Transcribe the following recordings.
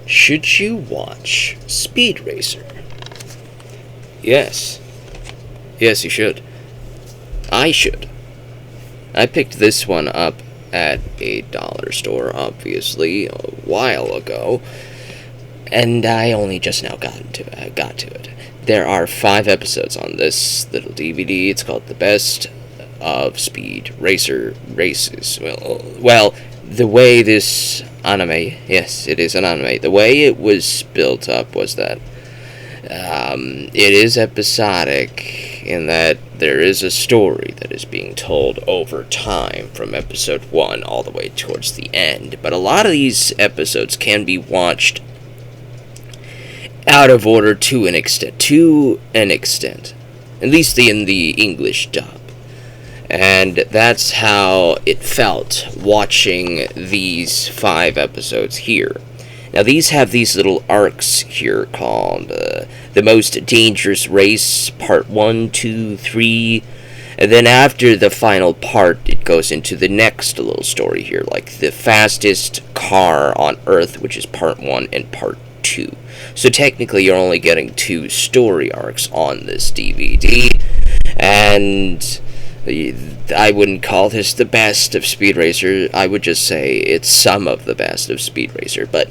Should you watch Speed Racer? Yes. Yes, you should. I should. I picked this one up at a dollar store, obviously, a while ago, and I only just now got to it. There are 5 episodes on this little DVD. It's called The Best of Speed Racer Races. Well, the way this anime, yes, it is an anime, the way it was built up was that it is episodic in that there is a story that is being told over time from episode 1 all the way towards the end. But a lot of these episodes can be watched out of order to an extent, at least in the English dub. And that's how it felt watching these 5 episodes here. Now, these have these little arcs here called The Most Dangerous Race, Part 1, 2, 3. And then after the final part, it goes into the next little story here, like The Fastest Car on Earth, which is Part 1 and Part 2. So technically, you're only getting 2 story arcs on this DVD. And I wouldn't call this the best of Speed Racer. I would just say it's some of the best of Speed Racer. But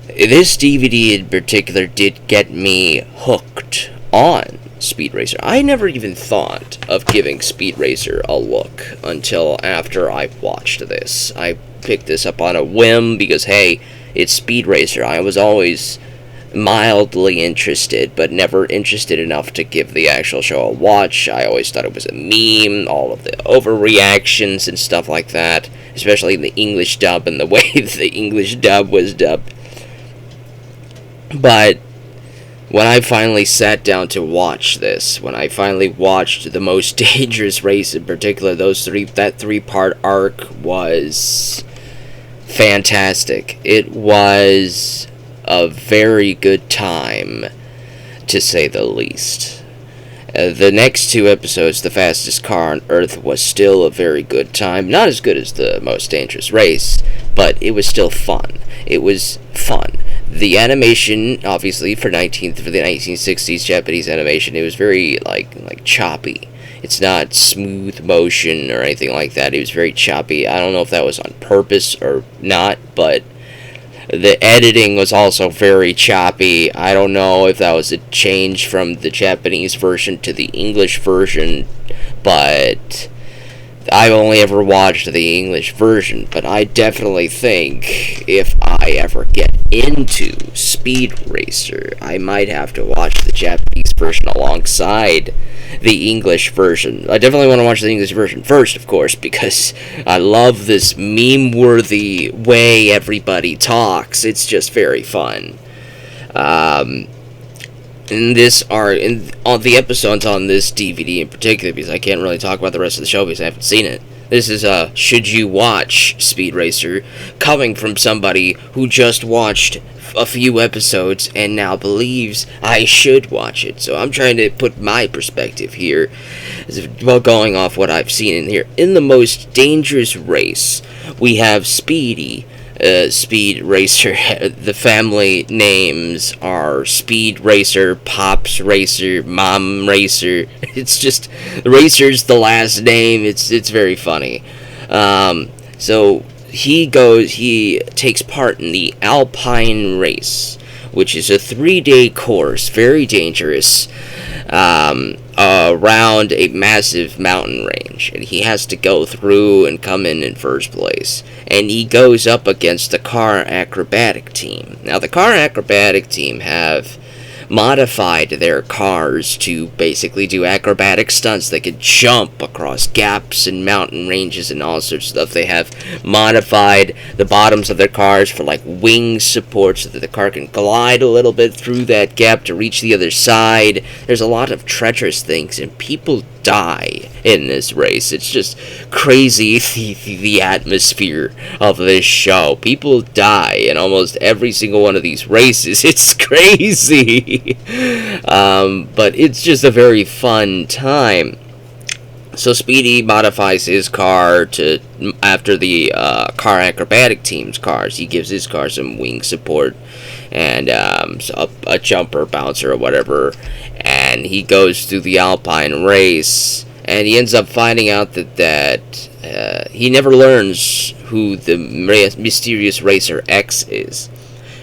this DVD in particular did get me hooked on Speed Racer. I never even thought of giving Speed Racer a look until after I watched this. I picked this up on a whim because, hey, it's Speed Racer. I was always mildly interested, but never interested enough to give the actual show a watch. I always thought it was a meme, all of the overreactions and stuff like that, especially in the English dub and the way the English dub was dubbed. But when I finally sat down to watch this, when I finally watched The Most Dangerous Race in particular, that 3-part arc was fantastic. It was a very good time, to say the least. The next 2 episodes, The Fastest Car on Earth, was still a very good time. Not as good as The Most Dangerous Race, but it was still fun. It was fun. The animation, obviously, for the 1960s Japanese animation, it was very, like choppy. It's not smooth motion or anything like that. It was very choppy. I don't know if that was on purpose or not, but the editing was also very choppy. I don't know if that was a change from the Japanese version to the English version, but I've only ever watched the English version. But I definitely think if I ever get into Speed Racer, I might have to watch the Japanese version alongside the English version. I definitely want to watch the English version first, of course, because I love this meme-worthy way everybody talks. It's just very fun. In the episodes on this DVD in particular, because I can't really talk about the rest of the show because I haven't seen it. This is Should You Watch Speed Racer, coming from somebody who just watched a few episodes and now believes I should watch it. So I'm trying to put my perspective here, while going off what I've seen in here. In The Most Dangerous Race, we have Speed Racer. The family names are Speed Racer, Pops Racer, Mom Racer. It's just, Racer's the last name. It's very funny. So he takes part in the Alpine Race, which is a 3-day course, very dangerous, around a massive mountain range, and he has to go through and come in first place. And he goes up against the car acrobatic team. Now, the car acrobatic team have modified their cars to basically do acrobatic stunts. They can jump across gaps and mountain ranges and all sorts of stuff. They have modified the bottoms of their cars for like wing support so that the car can glide a little bit through that gap to reach the other side. There's a lot of treacherous things, and people die in this race. It's just crazy, the atmosphere of this show. People die in almost every single one of these races. It's crazy. But it's just a very fun time. So Speedy modifies his car to after the car acrobatic team's cars. He gives his car some wing support and a jumper bouncer or whatever, and he goes through the Alpine race, and he ends up finding out that he never learns who the mysterious Racer X is.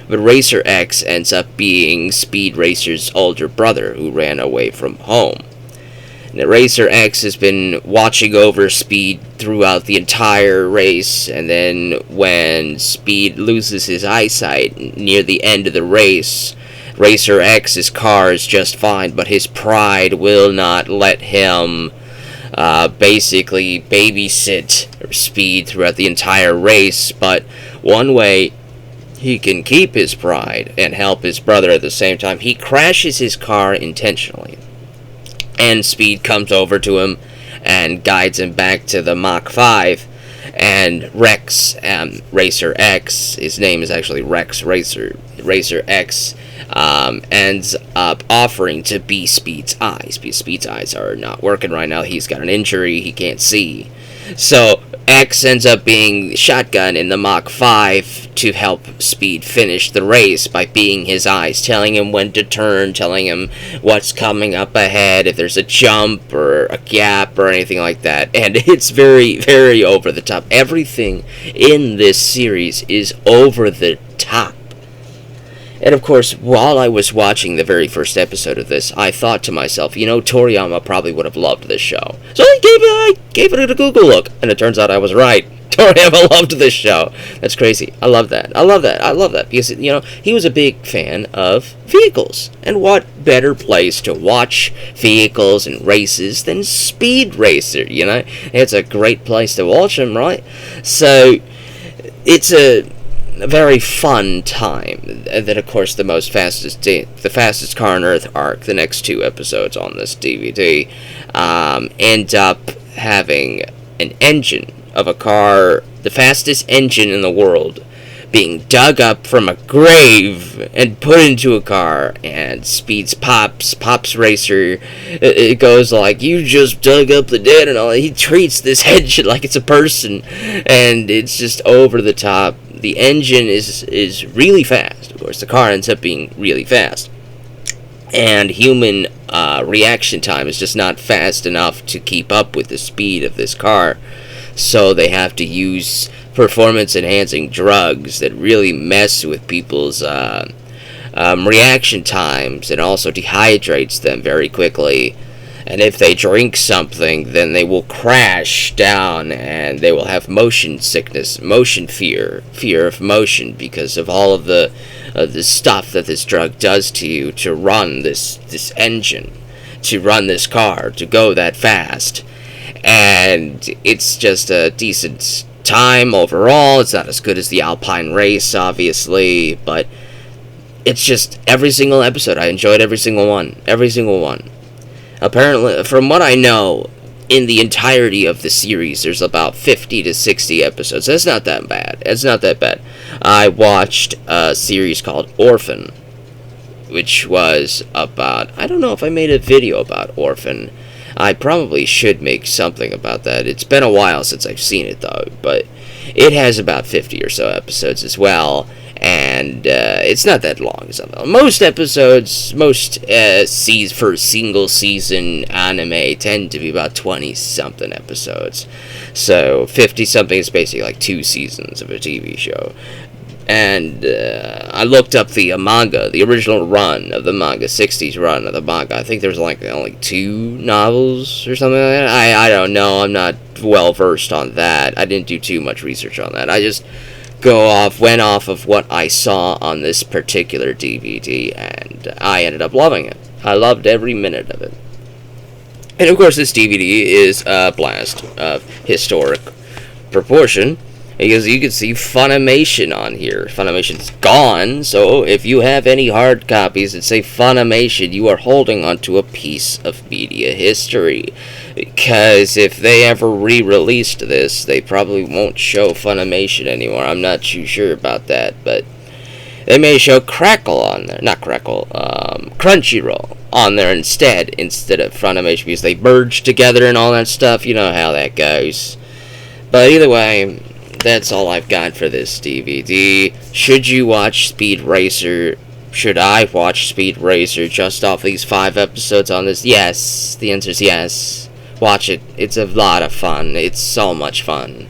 But Racer X ends up being Speed Racer's older brother who ran away from home. Now, Racer X has been watching over Speed throughout the entire race, and then when Speed loses his eyesight near the end of the race, Racer X's car is just fine, but his pride will not let him basically babysit Speed throughout the entire race. But one way he can keep his pride and help his brother at the same time, he crashes his car intentionally. And Speed comes over to him and guides him back to the Mach 5. And Rex, Racer X, his name is actually Rex Racer X, ends up offering to be Speed's eyes, because Speed's eyes are not working right now. He's got an injury, he can't see. So X ends up being shotgun in the Mach 5 to help Speed finish the race by being his eyes, telling him when to turn, telling him what's coming up ahead, if there's a jump or a gap or anything like that. And it's very, very over the top. Everything in this series is over the top. And of course, while I was watching the very first episode of this, I thought to myself, Toriyama probably would have loved this show. So I gave it a Google look, and it turns out I was right. Toriyama loved this show. That's crazy. I love that. Because, he was a big fan of vehicles. And what better place to watch vehicles and races than Speed Racer, It's a great place to watch them, right? So, it's a very fun time. And then, of course, the fastest car on Earth arc, the next 2 episodes on this DVD, end up having an engine of a car, the fastest engine in the world, being dug up from a grave and put into a car, and Speed's Pops Racer, it goes like, you just dug up the dead and all. He treats this engine like it's a person, and it's just over the top. The engine is really fast. Of course, the car ends up being really fast. And human reaction time is just not fast enough to keep up with the speed of this car. So they have to use performance-enhancing drugs that really mess with people's reaction times and also dehydrates them very quickly. And if they drink something, then they will crash down and they will have motion sickness, motion fear of motion, because of all of the stuff that this drug does to you to run this engine, to run this car, to go that fast. And it's just a decent time overall. It's not as good as the Alpine race, obviously, but it's just every single episode. I enjoyed every single one. Apparently, from what I know, in the entirety of the series, there's about 50 to 60 episodes. That's not that bad. I watched a series called Orphan, which was about, I don't know if I made a video about Orphan. I probably should make something about that. It's been a while since I've seen it, though, but it has about 50 or so episodes as well. And it's not that long. Most episodes, for single season anime tend to be about 20-something episodes. So 50-something is basically like 2 seasons of a TV show. And I looked up the manga, the original run of the manga, 60s run of the manga. I think there's like only 2 novels or something like that. I don't know. I'm not well versed on that. I didn't do too much research on that. I just went off of what I saw on this particular DVD, and I ended up loving it. I loved every minute of it. And of course, this DVD is a blast of historic proportion, because you can see Funimation on here. Funimation's gone, so if you have any hard copies that say Funimation, you are holding onto a piece of media history. Because if they ever re-released this, they probably won't show Funimation anymore. I'm not too sure about that, but They may show Crackle on there, not Crackle, Crunchyroll on there instead of Funimation, because they merge together and all that stuff. You know how that goes. But either way, that's all I've got for this DVD. Should you watch Speed Racer? Should I watch Speed Racer just off these 5 episodes on this? Yes. The answer is yes. Watch it. It's a lot of fun. It's so much fun.